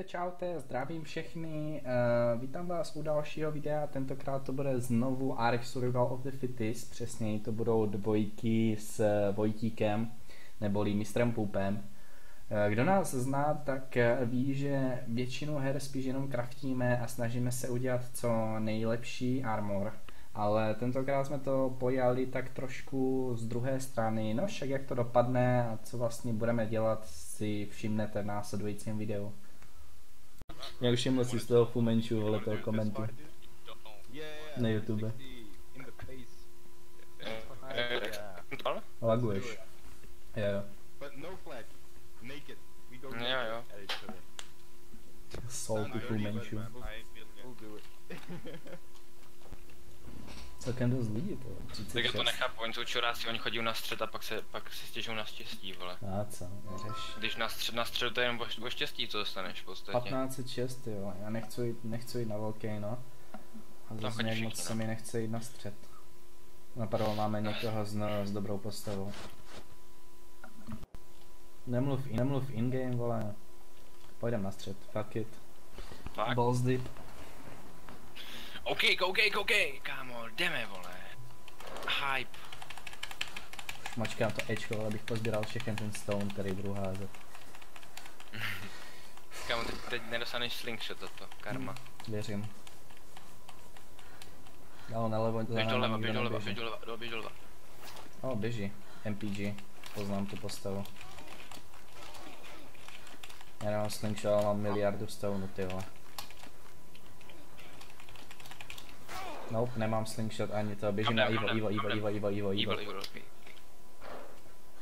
Čaute, zdravím všechny, vítám vás u dalšího videa, tentokrát to bude znovu Ark Survival of the Fittest, přesněji to budou dvojky s Vojtíkem, neboli mistrem Pupem. Kdo nás zná, tak ví, že většinu her spíš jenom craftíme a snažíme se udělat co nejlepší armor. Ale tentokrát jsme to pojali tak trošku z druhé strany, no však jak to dopadne a co vlastně budeme dělat, si všimnete v následujícím videu. Jak všiml si z toho Fumenču, vole, toho komentu na YouTube. Laguješ. Jo. Jo. Salty Fumenču. Celkem dost lidí, to 36. Tak já to nechápu, oni jsou čuráci, oni chodí na střed a pak si stěžují na štěstí, vole. A co, neřeš. Když na středu to je jenom o štěstí, co dostaneš v podstatě. 1506, jo, já nechci jít na velký, no. A Tam zase chodí nějak všichni, moc no. se mi nechce jít na střed. Napadlo máme někoho s dobrou postavou. Nemluv in-game, vole. Pojdem na střed, fuck it. Fakt? Balls deep. OK, kámo, jdeme, vole. Hype. Mačkám to Ečko, abych pozbíral všechny ten stone, který budu házet. Kámo, teď nedostaneš slingshot toto, karma. Věřím. Dalo nalevo, Běž doleva. O, běží. MPG. Poznám tu postavu. Já nemám slingshot, ale mám miliardu stonů, ty vole. Nope, nemám slingshot ani to, běžím na Ivo.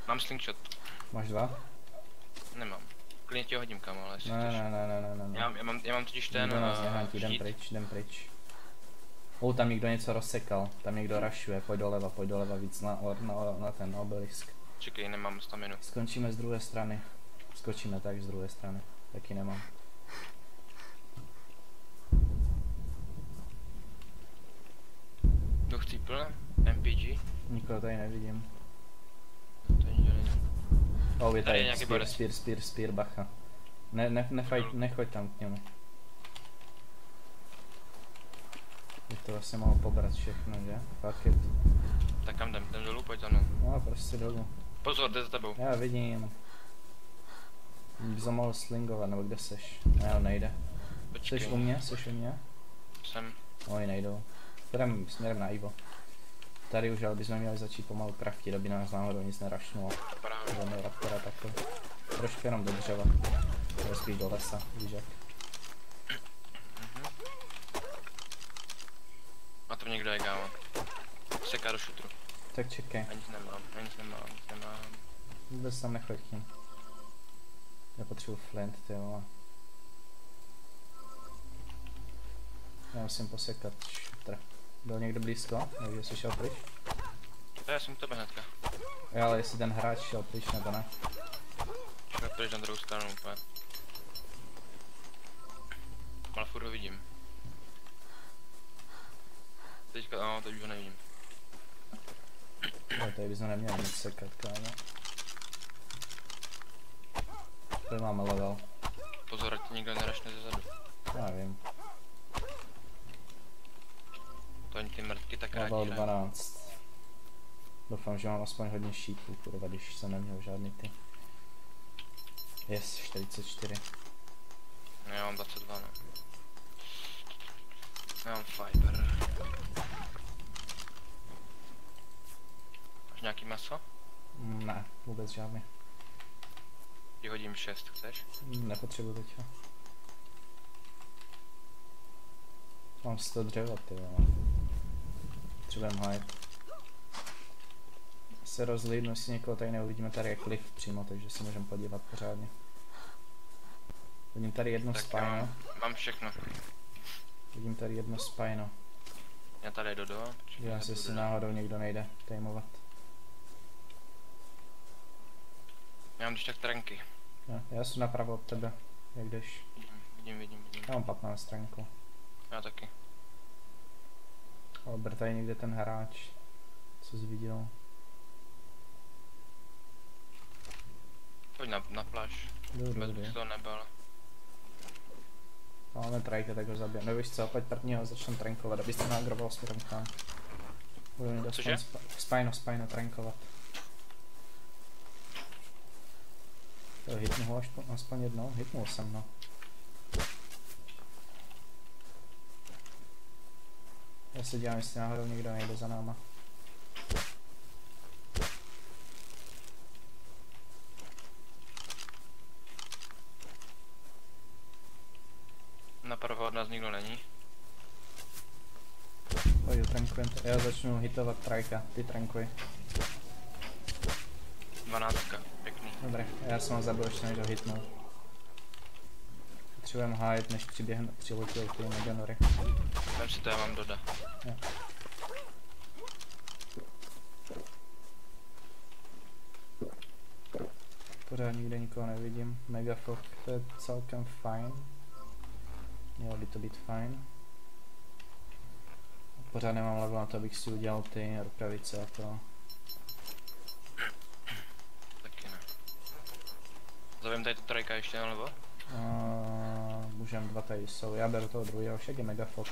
Mám slingshot. Máš dva? Nemám. Klidně ti ho hodím, kámo, ale jestli chceš. Ne. Já mám totiž ten Nikdo nás nehantí, jdem pryč. Tam někdo něco rozsekal, tam někdo rushuje, pojď doleva víc na ten obelisk. Čekej, nemám staminu. Skončíme z druhé strany. Skočíme tak z druhé strany, taky nemám. Kdo chcípl? MPG? Nikoho tady nevidím. To nikdo není. Je Tady je tady nějaký spear, bacha. Nechoď tam k němu. Bych to vlastně mohl pobrat všechno, že? Fuck it. Tak kam jdem dolů, pojď za mnou. No, prostě dolů. Pozor, jde za tebou. Já vidím. Bys ho mohl slingovat, nebo kde seš? Ne, nejde. Počkej. Seš u mě? Jsem. Oj, nejdou. Půjdem směrem na Ivo. Tady už ale bychom měli začít pomalu craftit, aby nás náhodou nic nerašnulo. Právě. Jdeme raptora takhle. Trošku jenom do dřeva. To je spíš do lesa, víš jak. A to někdo je, kámo. Seká do šutru. Tak čekej. Nic nemám. Vůbec tam nechoď tím. Já potřebuji flint, ty vole. Já musím posekat šutr. Byl někdo blízko? Takže jsi šel pryč? Já jsem u tebe hnedka. Jo, ale jestli ten hráč šel pryč nebo ne? Šel pryč na druhou stranu úplně. Ale furt ho vidím. Teďka, teď už ho nevidím. No, tady bychom neměli nic sekat, kámo. Tady máme level. Pozor, ať ti nikdo nerašne zezadu. Já vím. To ani ty mrtky tak rádi Level hrají. 12. Doufám, že mám aspoň hodně šípů, kurva, když jsem neměl žádný ty. Yes, 44. No, já mám 22, no. Já mám fiber. Máš nějaký maso? Ne, vůbec žádný. Ti hodím 6, chceš? Nepotřebuji teďka. Mám 100 dřeva, ty vole. Potřebujeme hajt. Se rozlídnu, jestli někoho tady neuvidíme, tady je klif přímo, takže si můžeme podívat pořádně. Vidím tady jedno Tak spajno. mám všechno. Vidím tady jedno spajno. Já tady Dodo. Dívám se, jestli náhodou někdo nejde tajmovat. Já mám když tak tranky. No, já jsem napravo od tebe, jak jdeš. Vidím. Já mám 15 stránku. Já taky. Ale tady někde ten hráč, co jsi viděl. Pojď na pláž. Jdu. Bez bych to nebal. Máme trajka, tak ho zabijem. Nebo víš co, pojď prvního začnem trankovat, abyste nagroval směrem k nám. Budu mít Cože? spajno trankovat. Jo, hitnu ho aspoň jednou, hitnul jsem, no. Já se dělám, jestli náhodou někdo nejde za náma. Napravo od nás nikdo není. Pojď, trankujem to. Já začnu hitovat trajka, ty trankuj. 12, pěkný. Dobré, já jsem ho zabil ještě než ho hitnul. Potřebujeme hájet, než přiletěl ty Meganory. Vem si to, já mám doda. Jo. Pořád nikde nikoho nevidím. Megafok, to je celkem fajn. Mělo by to být fajn. Pořád nemám level na to, abych si udělal ty rukavice a to. Taky ne. Zavím tady tu trajka ještě nebo? Můžem, dva tady jsou. Já beru toho druhého, však je Megafok.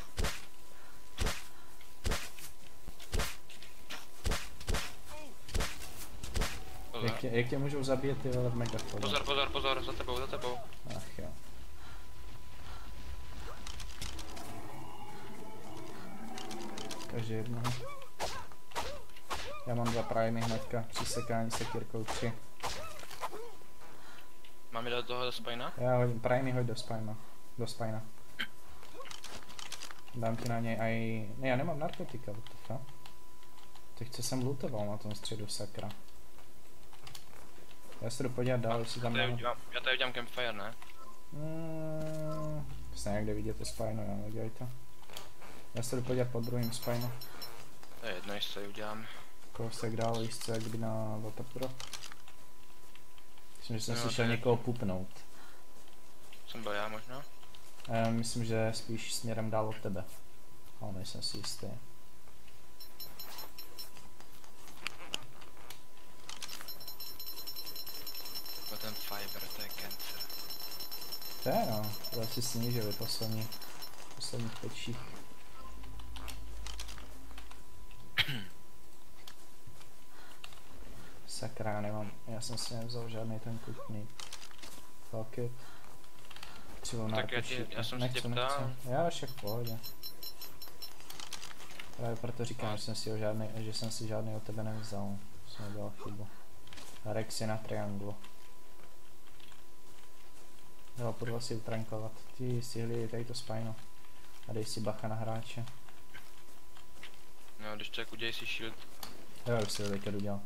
Jak tě můžou zabít ty vole v Megafoku? Pozor, za tebou. Ach jo. Každý jednoho. Já mám 2 primy hnedka, při sekání sekírkou 3. Mám jít do toho do spajna? Já hodím primy, hoď do spajna. Dám ti na něj aj... Ne, já nemám narkotika, what the fuck? Teď co jsem lootoval na tom středu, sakra. Já se jdu podívat dál, jestli tam mám... Já tady udělám campfire, ne? Vlastně jak kde vidíte spajno, já nedělej to. Já se jdu podívat pod druhým spajno. To je jedno, jestli tady udělám. Kousek dál, víš co, jak kdyby na Waterpro. Myslím, že jsem No, slyšel někoho pupnout. Jsem byl já možná? Myslím, že spíš směrem dál od tebe. Ale nejsem si jistý. Byl ten fiber, to je cancer. To je no, to asi snížili posledních pečích. Sakra, nemám, já jsem si nevzal žádný ten kutný. Fuck it. Třeba Tak já jsem se tě ptal. Já však v pohodě. Právě proto říkám, že jsem si žádný od tebe nevzal. Jsem udělal chybu. Rex je na trianglu. Jo, půjdu si utrankovat. Ty si hlídej tady to spajno. A dej si bacha na hráče. No, když tak udělej si shield. Jo, už si ho teďka udělal.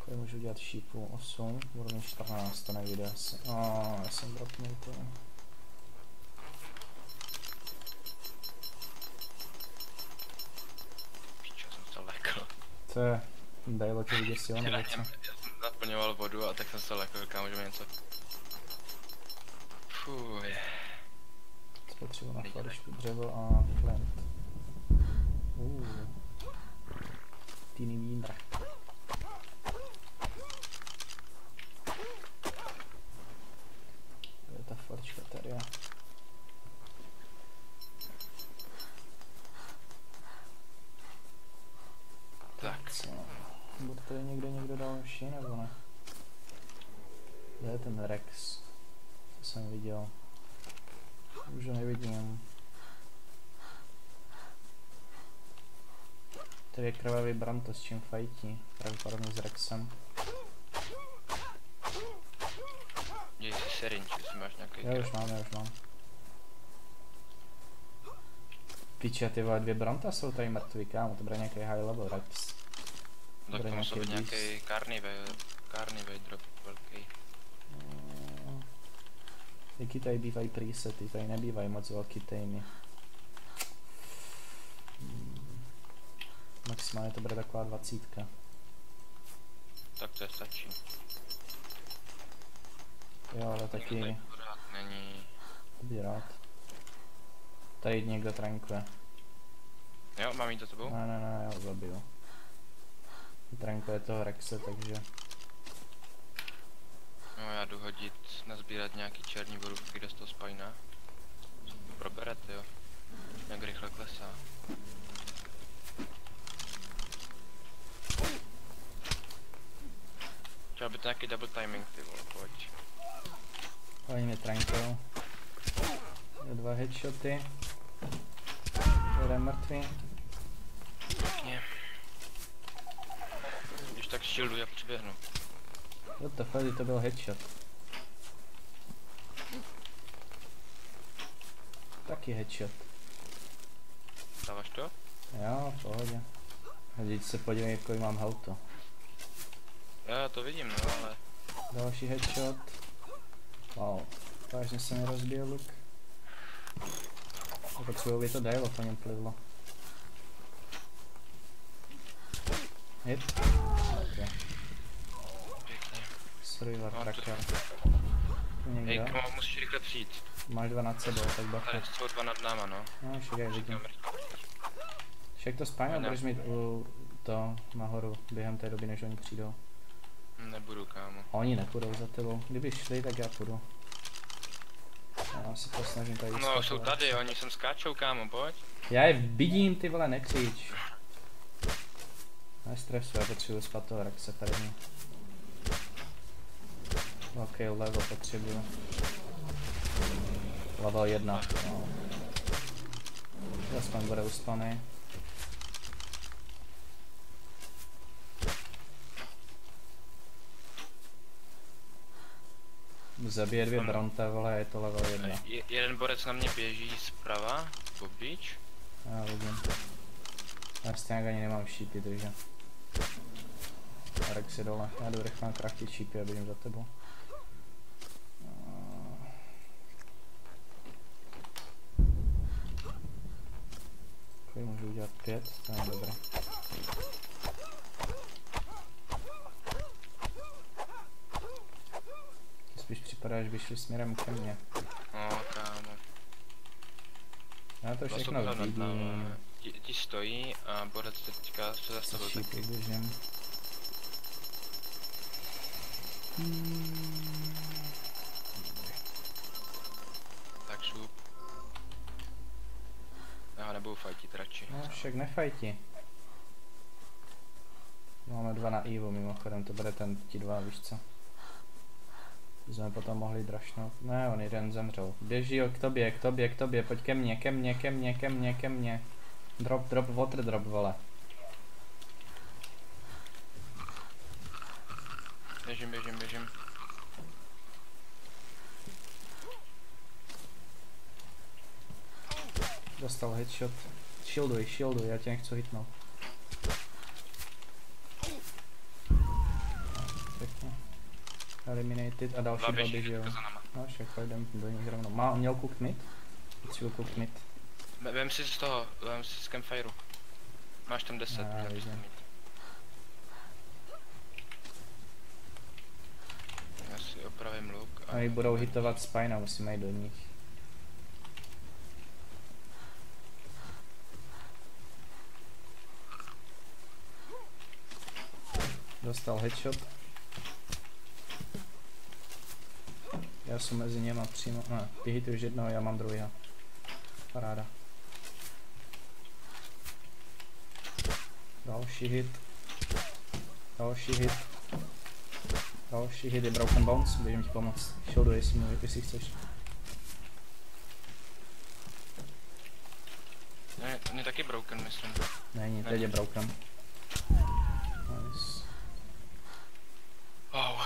Tady můžu dělat šípu 8, budu mít 14, to nevíde asi. Já jsem dropnul to. Pičo, jsem se lekl. Co je? Dejlo tě vyděsilo nebo co? Já jsem naplňoval vodu a tak jsem se lekl, říkám, můžeme něco. Fuj. Spotřebuji na flarišku dřevo a flint. Týný výmra. Kde je ta flarička tady? Tak. Co? Bude tady někdo další nebo ne? Kde je ten Rex? To jsem viděl. Už ho nevidím. Tady je krvavý Branto, s čím fajtí. Pravděpodobně s Rexem. Děj si syringe, jestli máš nějaký. Já už mám. Piče, ty vole, 2 Branta jsou tady mrtví, kámo, to bude nějaký high level Rex. Tak to musel být nějaký carnivore drop velký. Jaký tady bývají presety, tady nebývají moc velký týmy. Maximálně to bude taková 20. Tak to je stačí. Jo, ale taky... Tady pořád není... To by rád. Tady někdo trankuje. Jo, mám jít za tebou? Ne, já ho zabiju. Trankuje toho Rexe, takže... No já jdu hodit nazbírat nějaký černý borůvky do toho spajna. Proberete, jo. Jak rychle klesá. Chtěl by to nějaký double timing, ty vole, pojď. Oni mě trankou. 2 headshoty. Jeden mrtvý. Pěkně. Když tak shieldu, já přiběhnu. What the fuck, to byl headshot. Taky headshot. Dáváš to? Jo, v pohodě. Teď se podívej, jaký mám auto. Já to vidím, no, ale... Další headshot. Wow, vážně se mi rozbil luk. Potřebuji, aby to dajlo, po něm plivlo. Hit. Okay. Pěkně. Survivor No, tracker. Hej, Někdo? kamo, musíš rychle přijít. Máš 2 nad sebou, tak bacha. Tady jsou 2 nad náma, no. No, však já vidím. Však to spáňo, budeš mít to nahoru během té doby, než oni přijdou. Nebudu, kámo. Oni nepůjdou za tebou. Kdyby šli, tak já půjdu. Já si to snažím tady No, jsou tady, oni sem skáčou, kámo, pojď. Já je vidím, ty vole, nekřič. Nestresuj, já potřebuji spát toho Rexe první. Ok, level potřebuju. Level 1. No. Aspoň bude uspaný. Zabije 2 bronte, vole, je to level 1. Jeden borec na mě běží zprava, poblíž. Já vidím. Já stejně ani nemám šípy, takže. Rex je dole. Já jdu rychle kraftit šípy a běžím za tebou. Takový můžu udělat 5, to je dobré. Spíš připadá, že by šli směrem ke mně. No, kámo. Já to všechno vidím. Ti stojí a borec teďka se zastavil taky. Běžím. Tak šup. Já ho nebudu fajtit radši. No však nefajti. Máme 2 na Evo mimochodem, to bude ten ti 2, víš co? Jsme potom mohli drašnout. Ne, on jeden zemřel. Běží k tobě, k tobě, k tobě, pojď ke mně, ke mně, ke mně, ke mně, ke mně. Drop, drop, water drop, vole. Běžím, běžím, běžím. Dostal headshot. Shielduj, shielduj, já tě nechci hitnout. Pěkně. Eliminated a další 2 běží. No však jdem do nich rovnou. Měl cooked mid? Potřebuji cooked mid. Vem si z toho, vem si z campfireu. Máš tam 10, můžeš tam mít. Já si opravím luk a... Oni budou hitovat spine, musíme jít do nich. Dostal headshot. Já jsem mezi něma přímo, ne, ty hituješ jednoho, já mám druhého. Paráda. Další hit. Další hit. Další hit je Broken Bones, běžím ti pomoct. Shieldu, jestli chceš. Ne, taky broken, myslím. Není, teď je broken. Nice. Wow,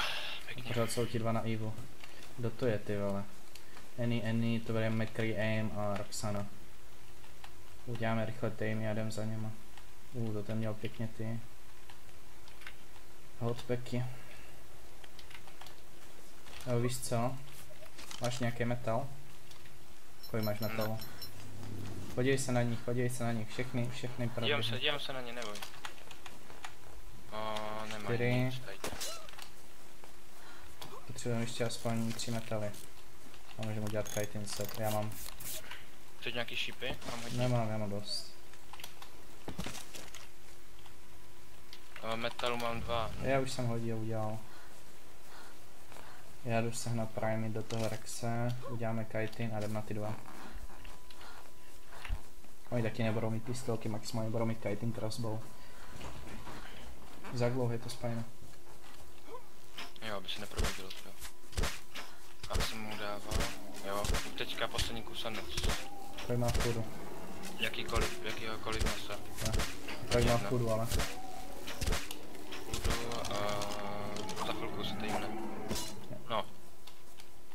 pěkně. Pořád jsou ti 2 na Evo. Kdo to je, ty vole? Any, to bude McCree, Aim a Roxana. Uděláme rychle tým a jdem za něma. To ten měl pěkně ty hotpacky. Jo, víš co? Máš nějaký metal? Kolik máš metalu? Podívej se na nich, všechny pravdy. Dívám se na ně, neboj. Nemá 4. nic tady. Potřebujeme ještě aspoň 3 metaly. A můžeme udělat kiting set, já mám. Chceš nějaký šípy? Nemám, já mám dost. Metalu mám 2. Já už jsem hodil, udělal. Já jdu sehnat Primy do toho Rexe, uděláme Kaitin a jdem na ty dva. Oni taky nebudou mít pistolky, maximálně budou mít Kaitin crossbow. Za dlouho je to spajno. Jo, aby se neprodloužilo to. A jsem mu dával. Jo, teďka poslední kusanec. Kolik má foodu? Jakýhokoliv masa. Kolik má foodu, ale? Foodu za chvilku se týmne. No.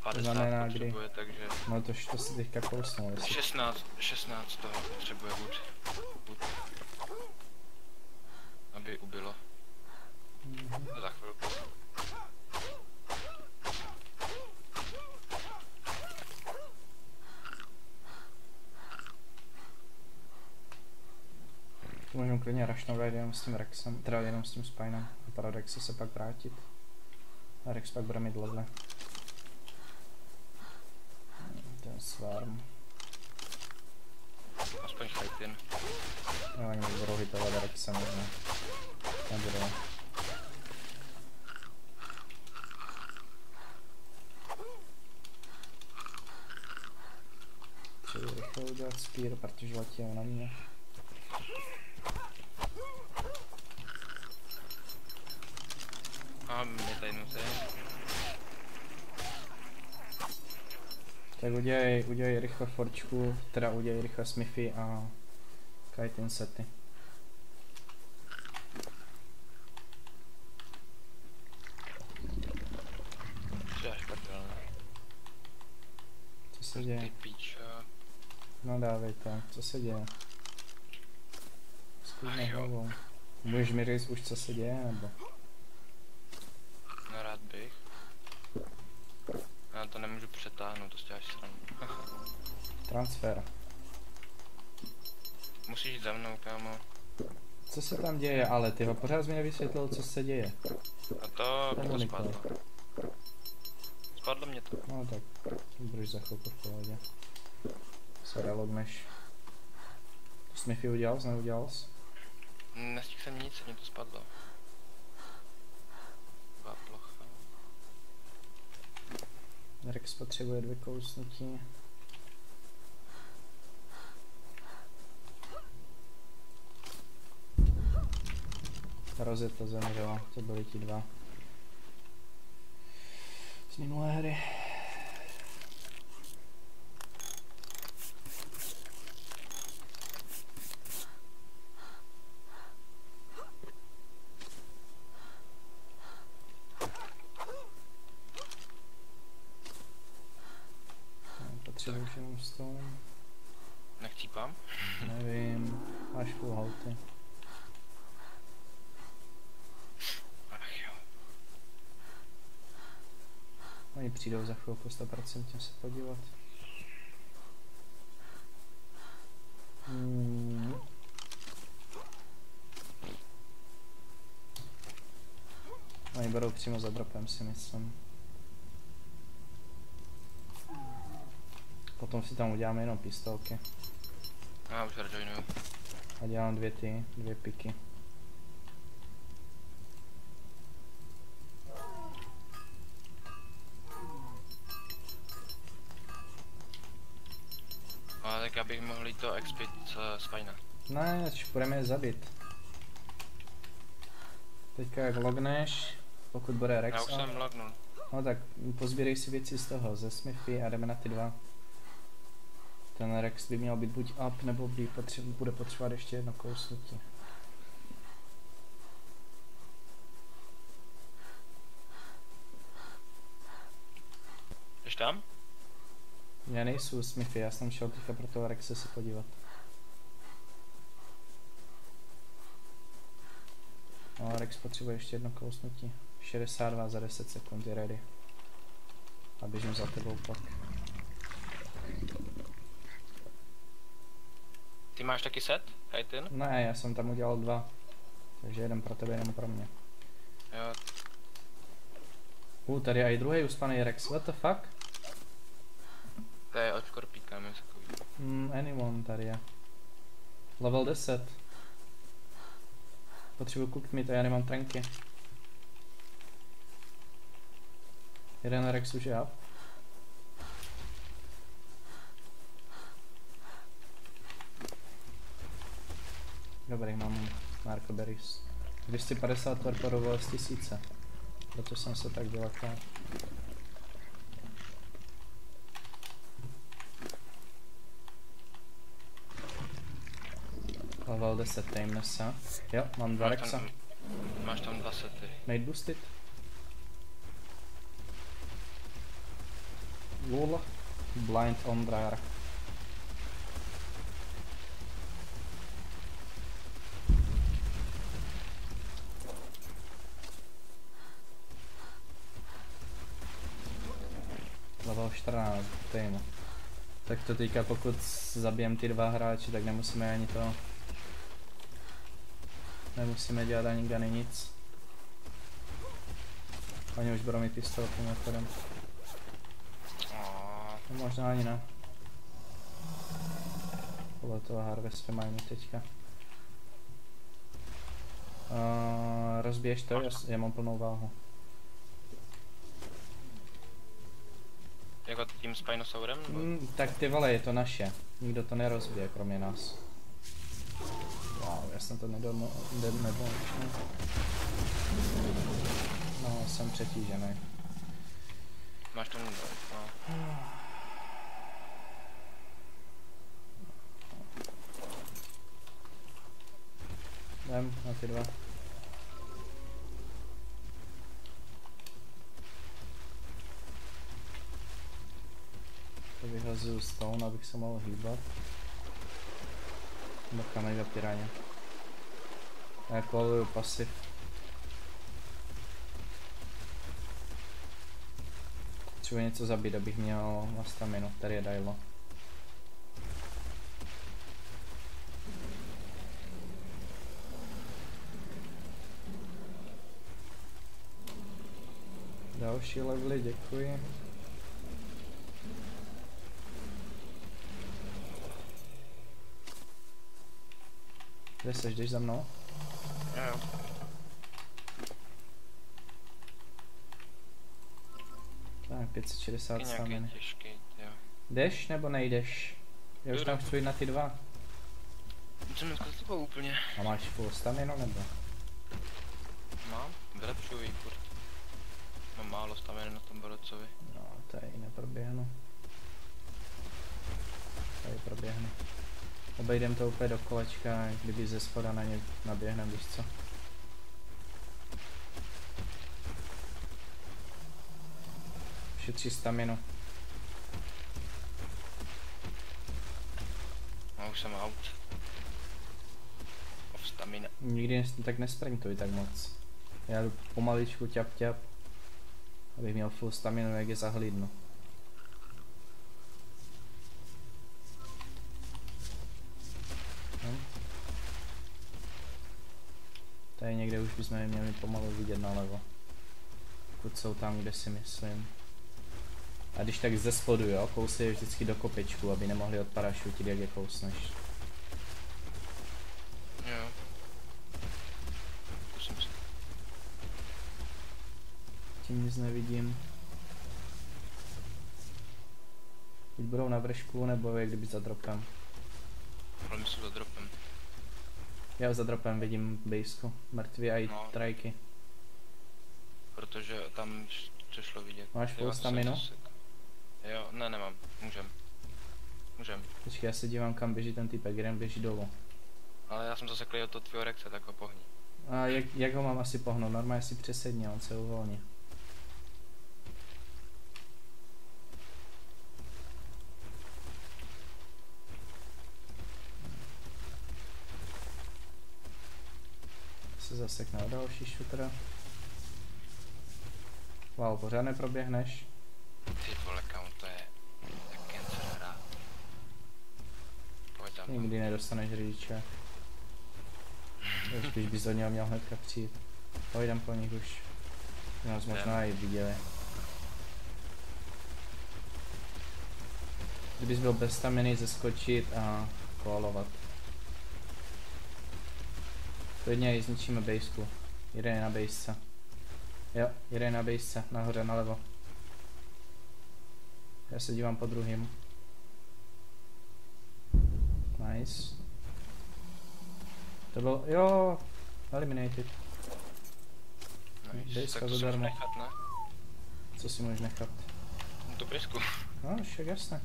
50 znamená potřebuje, kdy? takže... No to si teďka kousnul. 16 toho potřebuje wood. Aby ubylo. Za chvilku. Můžeme klidně rushnovat jenom s tím Rexem, teda jenom s tím Spinem a Paradoxe se pak vrátit. A Rex pak bude mít level. Ten Swarm. Aspoň Kaitin. Jo, oni budou hitovat Rexem možná. Nebudou. Čili rychle udělat spear, protože letí na mě. A mě tady nutí. Tak udělej rychle forčku, teda udělej rychle Smithy a Kaitin sety. Co se děje? Ty píčo. No dávej to, co se děje? Zkusme hlavou. Můžeš mi říct už co se děje, nebo? No rád bych. Já to nemůžu přetáhnout, to stěháš stranu. Transfer. Musíš jít za mnou, kámo. Co se tam děje, ale ty pořád jsi mi nevysvětlil, co se děje. A to spadlo. Spadlo mě to. No tak, budeš za chvilku v pohodě. Se relogneš. To Smithy udělal jsi, neudělal jsi? Nestihl jsem nic, mě to spadlo. Byla plocha. Rex potřebuje 2 kousnutí. Rozeta zemřela, to byly ti dva. Z minulé hry. Potřebuji jenom stone. Nechcípám? Nevím, máš full halty. Ach jo. Oni přijdou za chvilku 100% se podívat. Oni budou přímo za dropem, si myslím. Potom si tam uděláme jenom pistolky. Já už rejoinuju. A dělám 2 piky. Ale tak abych mohl jít to expit z Spina. Ne, budeme je zabít. Teďka jak logneš, pokud bude Rex. Já už jsem lognul. No tak pozbírej si věci z toho, ze Smithy a jdeme na ty dva. Ten Rex by měl být buď up, nebo bude potřebovat ještě jedno kousnutí. Jdeš tam? Já nejsou Smithy, já jsem šel teďka pro toho Rexe se podívat. No, Rex potřebuje ještě jedno kousnutí. 62 za 10 sekund je ready. A běžím za tebou pak. Ty máš taky set? Kaitin? Ne, já jsem tam udělal 2. Takže jeden pro tebe, jeden pro mě. Jo. Tady je i druhý uspaný Rex, what the fuck? To je od škorpíka, mi takový. Anyone tady je. Level 10. Potřebuji cooked meat a já nemám tranky. Jeden Rex už je up. Dobrý, mám narcoberries. 250 torpedoval z 1000. Proto jsem se tak vylekal. Level 10 tamenessa. Jo, mám 2 Rexa. Máš tam 2 sety. Made boosted. Lul. Blind on dryer. Level 14, tým. Tak to teďka pokud zabijem ty 2 hráči, tak nemusíme ani to... Nemusíme dělat ani gany nic. Oni už budou mít pistolky mimochodem. No, možná ani ne. Podle toho harvesty mají teďka. Rozbiješ to? Já mám plnou váhu. Jako tím Spinosaurem? Tak ty vole, je to naše. Nikdo to nerozbije, kromě nás. Wow, já jsem to nedomohl. No, jsem přetížený. Máš tam no. Jdem na ty 2. To vyhazuju stone, abych se mohl hýbat. Bacha mega piraně. Já koluju pasiv. Potřebuji něco zabít, abych měl na staminu, tady je Dajlo. Další levely, děkuji. Kde seš, jdeš za mnou? Jo. Tak, 560 staminy. Těžký, jo. Jdeš nebo nejdeš? Já už tam chci jít na ty 2. Jsem dneska s tebou úplně. A máš full staminu nebo? Mám, vylepšuji furt. Mám málo staminy na tom Borocovi. No, tady neproběhnu. Tady proběhnu. Obejdem to úplně do kolečka, kdyby ze spoda na ně naběhnem, víš co? Šetří staminu. No už jsem out. Of stamina. Nikdy tak nesprintuj tak moc. Já jdu pomaličku ťap, abych měl full staminu, jak je zahlídnu. Tady někde už bychom je měli pomalu vidět nalevo. Pokud jsou tam, kde si myslím. A když tak ze spodu, jo, kousej je vždycky do kopečku, aby nemohli odparašutit, jak je kousneš. Jo. Zkusím se. Tím nic nevidím. Teď budou na vršku, nebo jak kdyby za dropem. Ale my jsou za dropem. Já za dropem vidím baseku, mrtví a i No. trajky. Protože tam to šlo vidět. Máš full staminu? Jo, ne, nemám. Můžem. Počkej, já se dívám, kam běží ten typek, jeden běží dolů. Ale já jsem zase klidil to tvýho Rexe, tak ho pohni. A jak ho mám asi pohnout? Normálně si přesedně, on se uvolní. Se zasekne o další šutra. Wow, pořád neproběhneš. Ty vole, kam to je? Tak cancer hra. Pojď tam. Nikdy nedostaneš řidiče. Spíš bys do něho měl hnedka přijít. Pojdem po nich už. Nás možná i viděli. Kdybys byl bez staminy, zeskočit a kolovat. Klidně i zničíme baseku. Jeden je na basece. Jo, jeden je na basece, nahoře, nalevo. Já se dívám po druhým. Nice. To bylo, jo, eliminated. Dej Nice. Tak to si zadarmo. můžu nechat, ne? Co si můžeš nechat? Tu prysku. No, však jasné.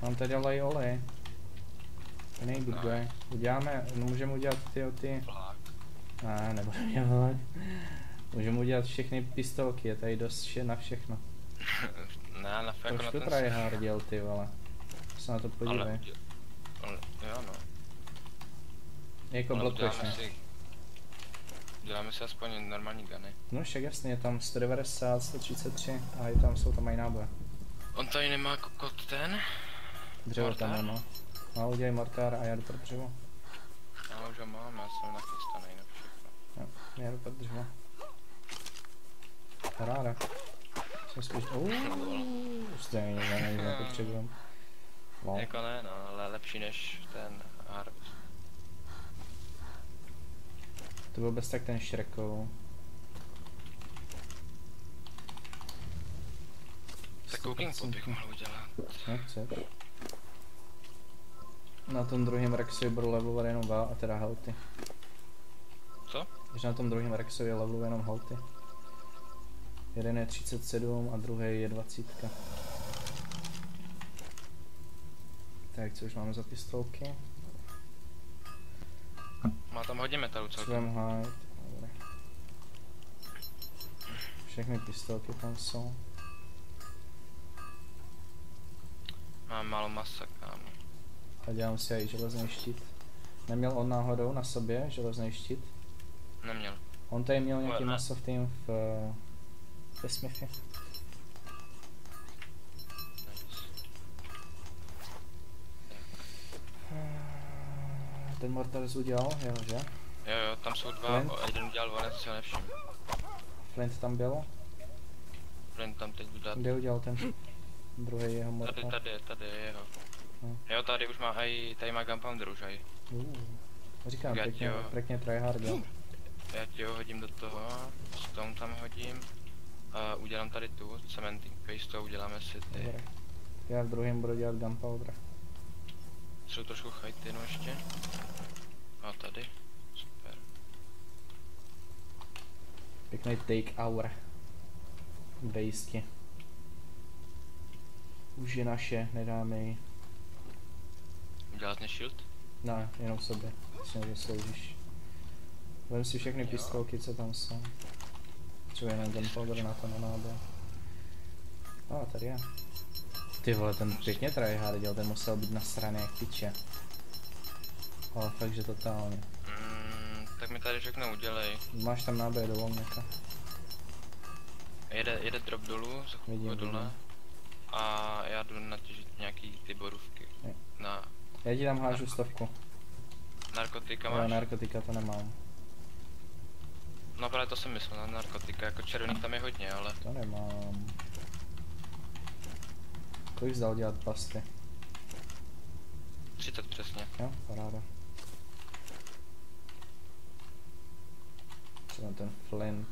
Mám tady olej, olej. To není good guy. Uděláme, můžeme udělat ty... Flák. Ne, nebudeme dělat. Můžeme udělat všechny pistolky, je tady dost na všechno. Ne, na jako Proč na to ten... tryharděl, ty vole? Se na to podívej. Jo no. Jako Ale blokuješ mě. Uděláme si aspoň normální guny. No však jasně, je tam 190, 133 a je tam, jsou tam i náboje. On tady nemá kokot ten? Dřevo Mortár? tam nemá. No, udělej mortár a já jdu pro dřevo. Já už ho mám, já jsem nachystaný na všechno. Jo, já jdu pro dřevo. Paráda. Jsem spíš... stejně, nepotřebujem. No. Jako ne, no, ale lepší než ten Harvest. To byl bez tak ten Shrekov. Tak cooking pot bych mohl udělat. Nechceš. Na tom druhém Rexovi budu levelovat jenom a teda healthy. Co? Když na tom druhém Rexovi leveluji jenom healthy. Jeden je 37 a druhý je 20. Tak, co už máme za pistolky? Má tam hodně metalu celkem. Swim hide. Dobré. Všechny pistolky tam jsou. Mám málo masa, kámo. A dělám si i železný štít. Neměl on náhodou na sobě železný štít? Neměl. On tady měl nějaký Ale ne. maso v tým ve Smithy. Ten Mortars udělal, jo, že? Jo, tam jsou dva, Flint? jeden udělal volen, si ho nevšiml. Flint tam byl? Flint tam teď dát. Kde udělal ten druhý jeho Mortar? Tady je jeho. No. Jo, tady už má tady má Gunpowder už aj. Říkám, Já ti ho- pěkně tryhardil. Já ti ho hodím do toho, stone tam hodím. A udělám tady tu cementing paste, uděláme si ty. Dobré. Já v druhém budu dělat gunpowder. Jsou trošku chitinu ještě. A tady. Super. Pěkný take hour. Bejsky. Už je naše, nedáme ji. Udělat mě shield? Ne, jenom sobě. Si nezasloužíš. Vem si všechny Jo. pistolky, co tam jsou. Třeba jenom gunpowder na to nenábě. A tady je. Ty vole, ten pěkně tryhardil, ten musel být nasraný jak piče. Ale fakt, že totálně. Tak mi tady všechno udělej. Máš tam náboje do volněka. Jede drop dolů, za chvilku Vidím, dole. vidím. A já jdu natěžit nějaký ty borůvky. Jo. Na Já ti tam hážu 100. narkotika Jo, máš? narkotika to nemám. No právě to jsem myslel na narkotika, jako červených tam je hodně, ale To nemám. Kolik jsi dal dělat pasty? 30 přesně. Jo, paráda. Třeba ten Flint.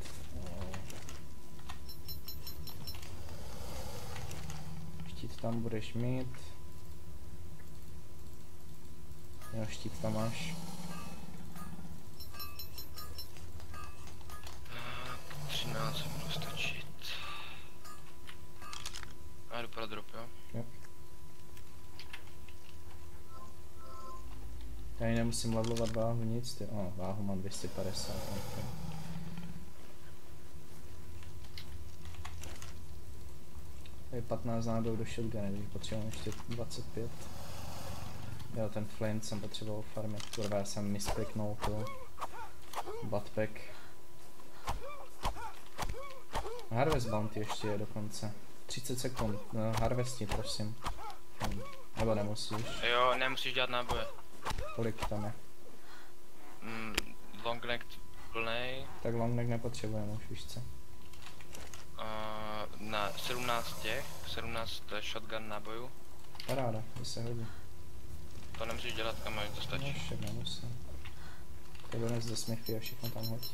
Štít tam budeš mít. Jo, štít tam máš. 13 budu stačit. A jdu pro drop, jo? Jo. Já ji nemusím levelovat váhu nic, ty. Váhu mám 250. Okay. Tady 15 nábojů do shotgunu, takže potřebujeme ještě 25. Jo, ten Flint jsem potřeboval farmit, kurva, já jsem mispliknul tu buttpack. Harvest bounty ještě je dokonce. 30 sekund, no, harvesti prosím. Nebo nemusíš, Jo, nemusíš dělat náboje. kolik tam je. Long neck plnej. Tak long neck nepotřebujeme už, víš co. Na 17 shotgun nábojů. Paráda, to se hodí. To nemusíš dělat, kam to No, stačí. však nemusím. To dones do Smithy a všechno tam hodí.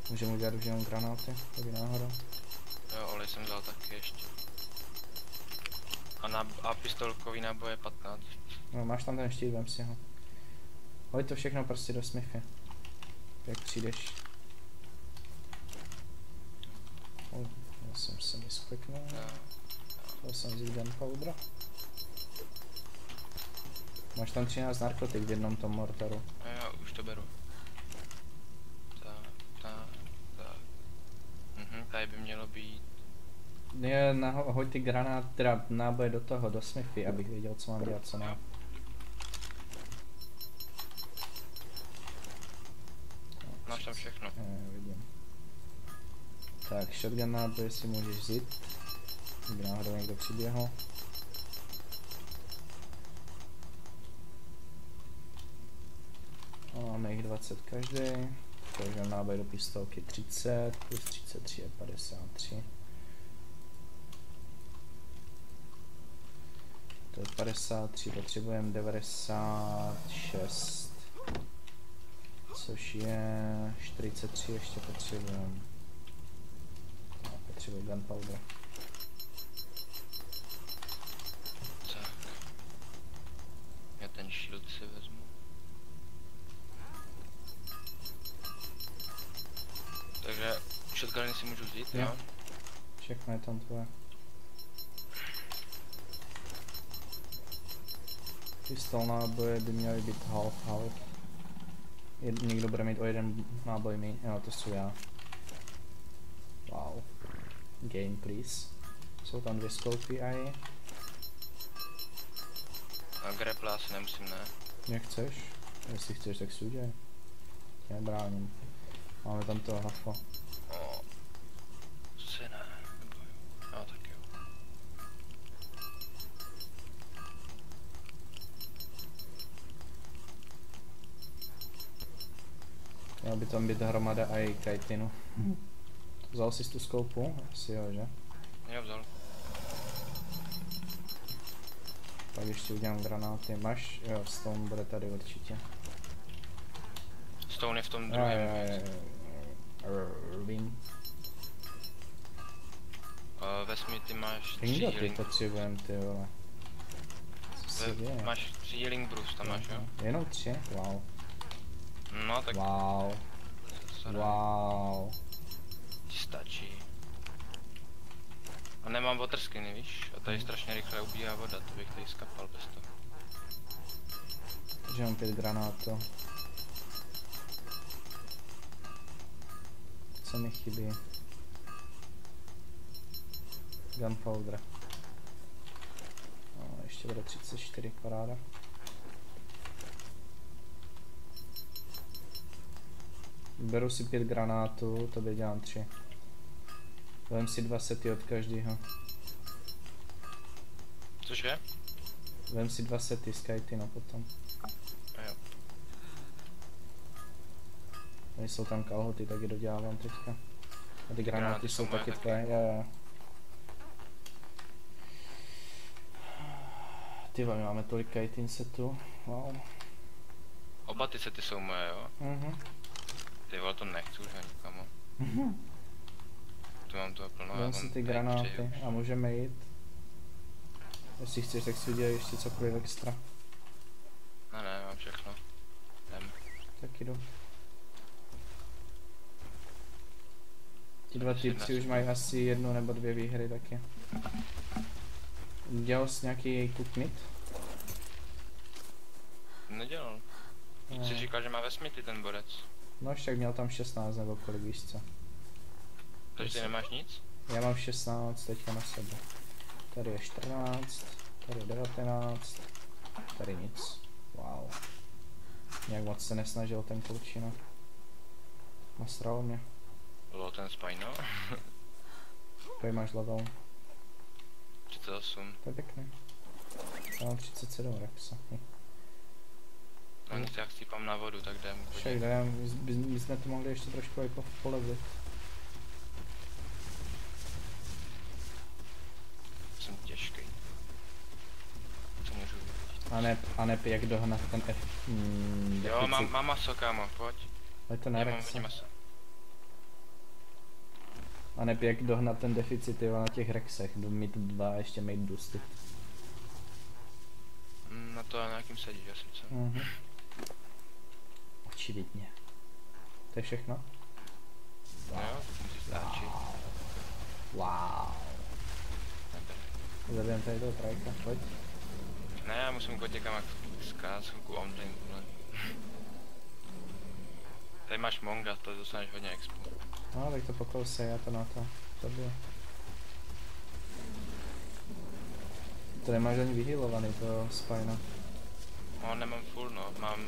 Můžeme udělat už jenom granáty, tady náhodou. Jo, olej jsem vzal taky ještě. A pistolkový náboje 15. No, máš tam ten štít, vem si ho. Hoď to všechno prostě do smyfy. Jak přijdeš. Já jsem se vyskliknul. Chtěl jsem vzít gunpowder. Máš tam 13 narkotik v jednom tom mortaru. Jo, už to beru. Tak. Tady by mělo být. Hoď ty granát, teda náboje do toho, do smyfy, abych věděl, co mám dělat, co ne. Máš tam všechno. Vidím. Tak, shotgun náboje si můžeš vzít. Kdyby náhodou někdo přiběhl. Máme jich 20 každý. Takže náboj do pistolky 30, plus 33 je 53. To je 53, potřebujeme 96. Což je 43, ještě potřebujeme. Potřebuji gunpowder. Tak. Já ten shield si vezmu. Takže shotguny si můžu vzít, jo? Všechno je tam tvoje. Pistol náboje by měly být half. Někdo bude mít o jeden náboj míň, jo, to jsou já. Wow. Game please. Jsou tam dvě scopy aj. A grapple asi nemusím, ne? Jak chceš? Jestli chceš, tak si udělej. Já bráním. Máme tam toho hafo. Si ne, nebo jo. No tak jo. Měla by tam být hromada aj kitinu. Vzal jsi tu skoupu? Asi jo, že? Jo, vzal. Pak ještě udělám granáty. Máš? Jo, stone bude tady určitě. Stone je v tom druhém. Vím. Vesmi, ty máš 3 Ingoty healing. potřebujem, ty vole. Co se děje? Máš 3 healing brews, tam máš, jo? Jenom 3? Wow. No tak Wow. Wow. ti stačí. A nemám water skiny, víš? A tady strašně rychle ubíhá voda, to bych tady skapal bez toho. Takže mám 5 granátů. Co mi chybí? Gunpowder. No, ještě bude 34, paráda. Beru si 5 granátů, tobě dělám 3. Vem si 2 sety od každého. Cože? Vem si 2 sety z kitinu potom. A jo. Tady jsou tam kalhoty, tak je dodělávám teďka. A ty granáty jsou moje taky taky. tvoje, jo. Ty vole, máme tolik kitin setů, wow. Oba ty sety jsou moje, jo? Ty vole, to nechci už ani kamo. Tu mám toho plno, Vem si ty granáty a můžeme jít. Jestli chceš, tak si udělej ještě cokoliv extra. Ne, mám všechno. Jdem. Tak jdu. Ti dva týpci už mají asi 1 nebo 2 výhry taky. Dělal jsi nějaký cookmit? Nedělal. Jsi říkal, že má vesmity ten borec. No však měl tam 16 nebo kolik, víš co. Takže ty nemáš nic? Já mám 16 teďka na sebe. Tady je 14, tady je 19, tady nic. Wow. Nějak moc se nesnažil ten klučina. Nasral mě. Bylo ten spajno. Tady máš level. 38. To je pěkný. Já mám 37 rexa. No nic, jak stýpám na vodu, tak jdem. Však jdem, my jsme to mohli ještě trošku jako polevit. Jsem těžký. Co můžu vidět? A ne jak dohnat ten F. Jo, mám maso, kámo, pojď. Ale to na Já mám rexe. hodně maso. A ne jak dohnat ten deficit, jo, na těch rexech. Jdu mít 2 a ještě mít boosty. Na to na nějakým sedíš asi, co? Mhm. Očividně. To je všechno? No jo, musíš stáčit. Wow. Zabijem tady toho trajka, pojď. Ne, já musím kotě kam zkát chvilku online, vole. Tady máš monga, to dostaneš hodně expo. No, tak to pokousej, já to na to zabiju. To nemáš ani vyhýlovaný, to spajna. No, nemám full, no, mám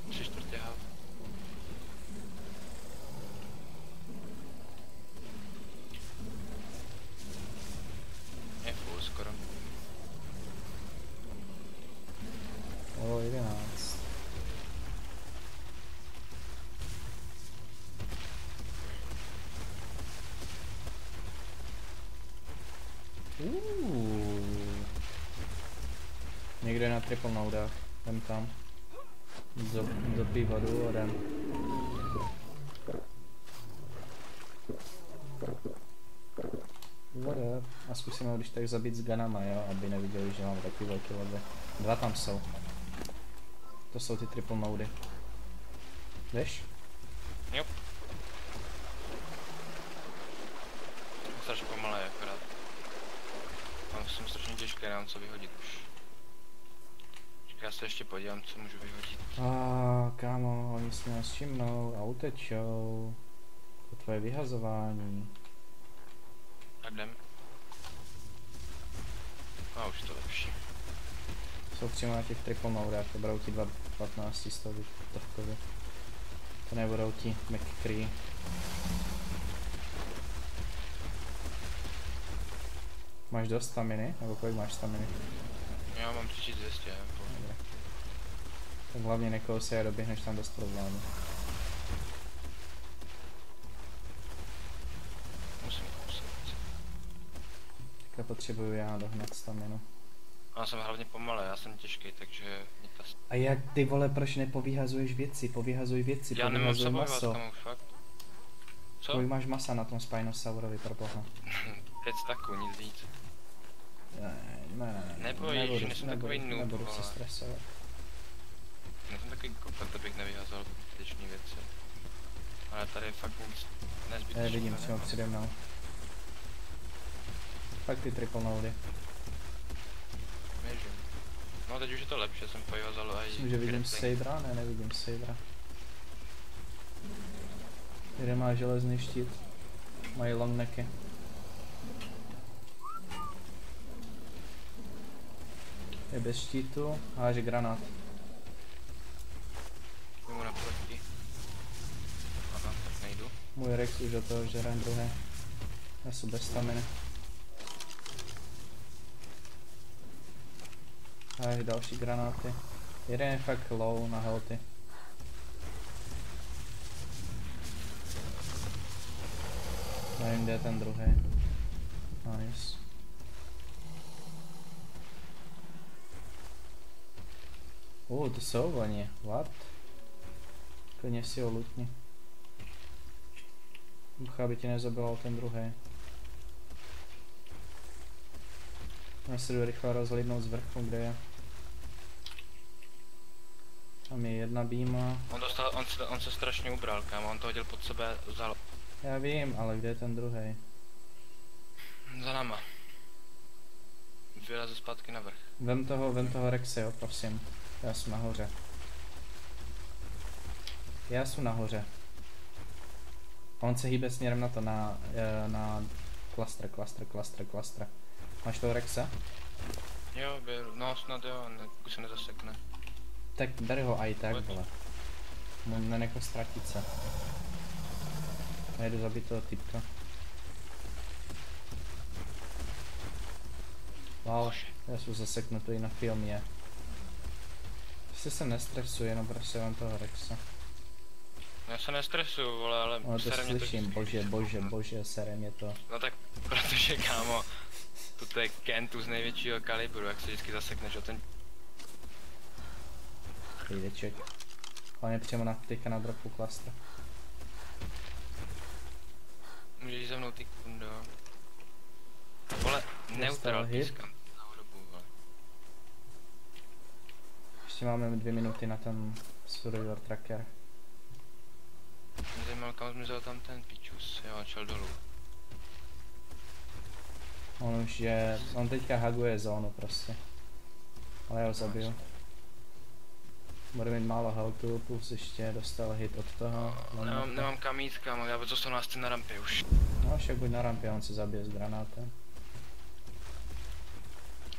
3/4 hav. Je full skoro. O, 11. Někdo je na triple nodách, jdem tam. Dopij vodu a jdem. What up? A zkusíme ho když tak zabít s ganama, jo, aby neviděli, že mám takový velký leve. 2 tam jsou. To jsou ty triple nody. Jdeš? Jo. Strašně pomalé akorát. Jsem strašně těžký, nemám co vyhodit už. Já se ještě podívám, co můžu vyhodit. Kámo, oni si nás všimnou a utečou. To tvoje vyhazování. Tak jdem. A už to lepší. Jsou přímo na těch triple nodách, to budou ti 15 stovkově. To nebudou ti McCree. Máš dost staminy? Nebo kolik máš staminy? Já mám 3200, jako. Tak hlavně nekousej a doběhneš tam bez problémů. Musím kousat. Tak potřebuju já dohnat staminu. Já jsem hlavně pomalý, já jsem těžký, takže mě ta... A jak ty vole, proč nepovyhazuješ věci? Povyhazuj věci, Já nemám povyhazuj maso. kamu, fakt. Co? Kolik máš masa na tom Spinosaurovi, pro boha? 5 staků, nic víc. Ne, Neboj, že nejsem takový noob, nebudu se vole. stresovat. Nejsem takový kokot, abych nevyhazoval zbytečný věci. Ale tady je fakt nic nezbytečného. Vidím, co přede mnou. Fakt ty triple nody. Běžím. No teď už je to lepší, já jsem povyhazal aj... Myslím, že vidím grappling. Sabra? Ne, nevidím Sabra. Jeden má železný štít. Mají long necky. Je bez štítu a háže granát. Jdu mu naproti. Aha, tak nejdu. Můj Rex už do toho žere druhé. Já jsem bez staminy. Háže další granáty. Jeden je fakt low na healthy. Nevím, kde je ten druhý. Nice. To jsou oni. What? Klidně si ho lutni. Bucha, aby ti nezabilal ten druhý. Já se jdu rychle rozhlídnout z vrchu, kde je. Tam je jedna býma. On se strašně ubral, kámo, on to hodil pod sebe, vzal Já vím, ale kde je ten druhý? za náma. Vyleze zpátky na vrch. Vem toho Rexe, jo, prosím. Já jsem nahoře. Já jsem nahoře. On se hýbe směrem na to, na cluster. Máš toho Rexe? Jo, beru, no snad jo, pokud se nezasekne. Tak bere ho aj tak, vole. Nenech ho ztratit se. Já jdu zabít toho typka. Wow, já jsem zaseknutý na filmě. Prostě se nestresuji, jenom prostě vám toho Rexa. Já se nestresuju, vole, ale No to sere mě slyším, bože, sere mě to. No tak, protože kámo, toto je Kentu z největšího kalibru, jak se vždycky zasekneš o ten... Jdeček. Hlavně přímo teďka na dropu cluster. Můžeš jít za mnou, ty kundo. Vole, neutral hit. pískám celou dobu, vole. Ještě máme 2 minuty na ten Survivor Tracker. Mě zajímalo, kam zmizel tam ten pičus, jo, šel dolů. On teďka haguje zónu prostě. Ale já ho zabiju. Bude mít málo healthu, plus ještě dostal hit od toho. Nemám kam jít, kámo, já zůstanu nás na rampě už. No však buď na rampě, on se zabije s granátem.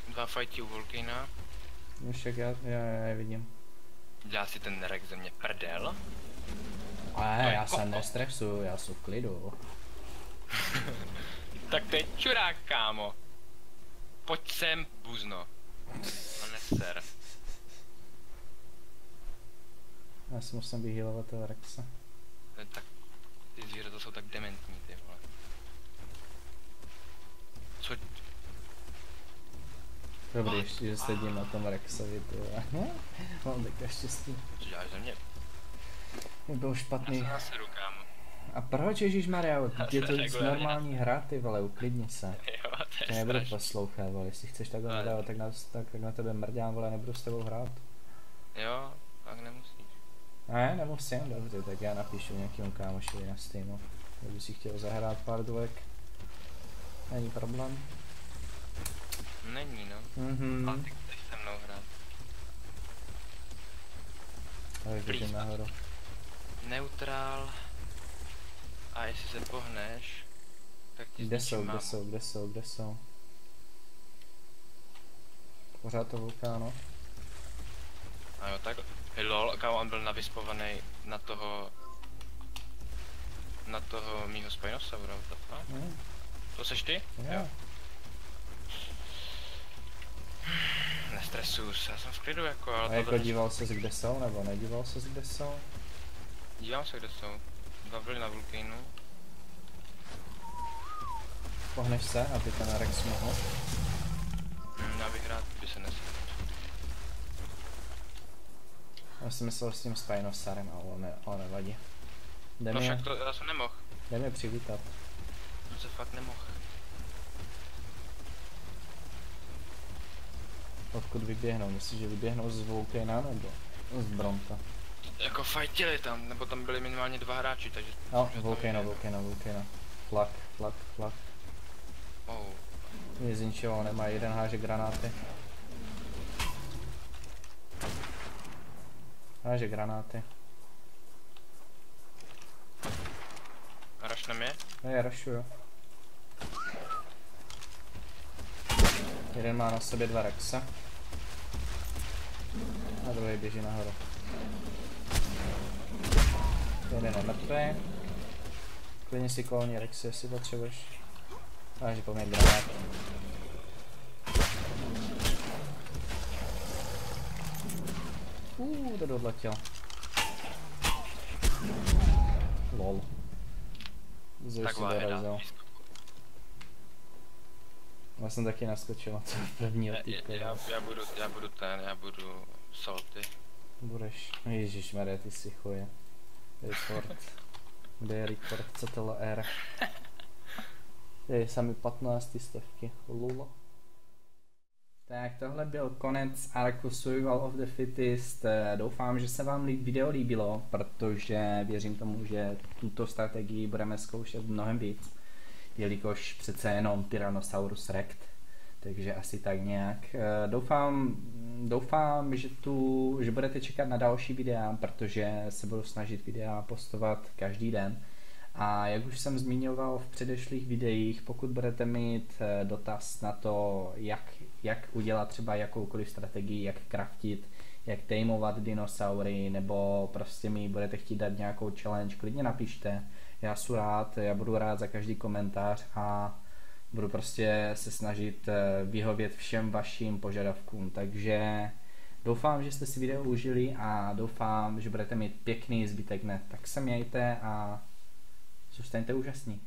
2 fighty u Volcana. No však já je vidím. Dělá si ten Rex ze mě prdel. Ale já se nestresuju, já jsem v klidu. Tak to je čurák, kámo. Pojď sem, buzno. No neser. Já si musím vyhýlovat toho Rexa. Tak, ty zvířata jsou tak dementní, ty vole. Co? Dobrý, ještě, že sedím na tom Rexovi, ty vole. Mám takové štěstí. Co děláš ze mě? Je byl špatný. Já se naseru, kámo. A proč, ježišmarja, je to normální hra, ty vole, uklidni se. Jo, to Já je nebudu strašný. poslouchat, vole, jestli chceš takhle hrát, tak na tebe mrdám, vole, nebudu s tebou hrát. Jo, tak nemusíš. Ne, nemusím, dobře, tak já napíšu nějakému kámošovi na Steamu. Kdyby si chtěl zahrát pár dvojek. Není problém. Není, no. A ty chceš se mnou hrát. Ale běžím nahoru. Neutrál. A jestli se pohneš, tak ti Kde zničím jsou? Pořád to vulkáno. A jo, tak. Hej lol, kámo, on byl navyspovaný na toho mýho Spinosaura, to seš ty? Jo. Nestresuju se, já jsem v klidu jako, ale A jako díval ses kde jsou, nebo nedíval ses kde jsou? Dívám se, kde jsou. 2 byly na Vulcanu. Pohneš se, aby ten Rex mohl. Já bych rád, by se nesl. Já jsem myslel s tím Spinosarem, ale nevadí. Jde No mi, však to, já jsem nemohl. jde mi přivítat. To se fakt nemohl. Odkud vyběhnou? Myslíš, že vyběhnou z Vulcana nebo z Bronta? Jako fightili tam, nebo tam byli minimálně 2 hráči, takže... No, Vulcano. Flak. Oh. Nic z ničeho nemá, jeden háže granáty. Háže granáty. Hraš na mě? No já rašuju. Jeden má na sobě 2 Rexa. A druhý běží nahoru. Jeden je mrtvý. Klidně si kolní Rexy, jestli potřebuješ. Háže po mě granát. To odletěl. Lol. Tak si váheda. dorazil. Já jsem taky naskočil na toho prvního týpka. Já budu salty. Budeš. Ježišmarja, ty si chuje. Record. Kde je record? Co to LR? Je sami 15 stovky. Lula. Tak tohle byl konec arku Survival of the Fittest. Doufám, že se vám video líbilo, protože věřím tomu, že tuto strategii budeme zkoušet mnohem víc, jelikož přece jenom Tyrannosaurus Rex, takže asi tak nějak. Doufám, že budete čekat na další videa, protože se budu snažit videa postovat každý den. A jak už jsem zmiňoval v předešlých videích, pokud budete mít dotaz na to, jak udělat třeba jakoukoliv strategii, jak craftit, jak tamovat dinosaury, nebo prostě mi budete chtít dát nějakou challenge, klidně napište. Já jsem rád, já budu rád za každý komentář a budu prostě se snažit vyhovět všem vašim požadavkům. Takže doufám, že jste si video užili a doufám, že budete mít pěkný zbytek dne. Tak se mějte a zůstaňte úžasní.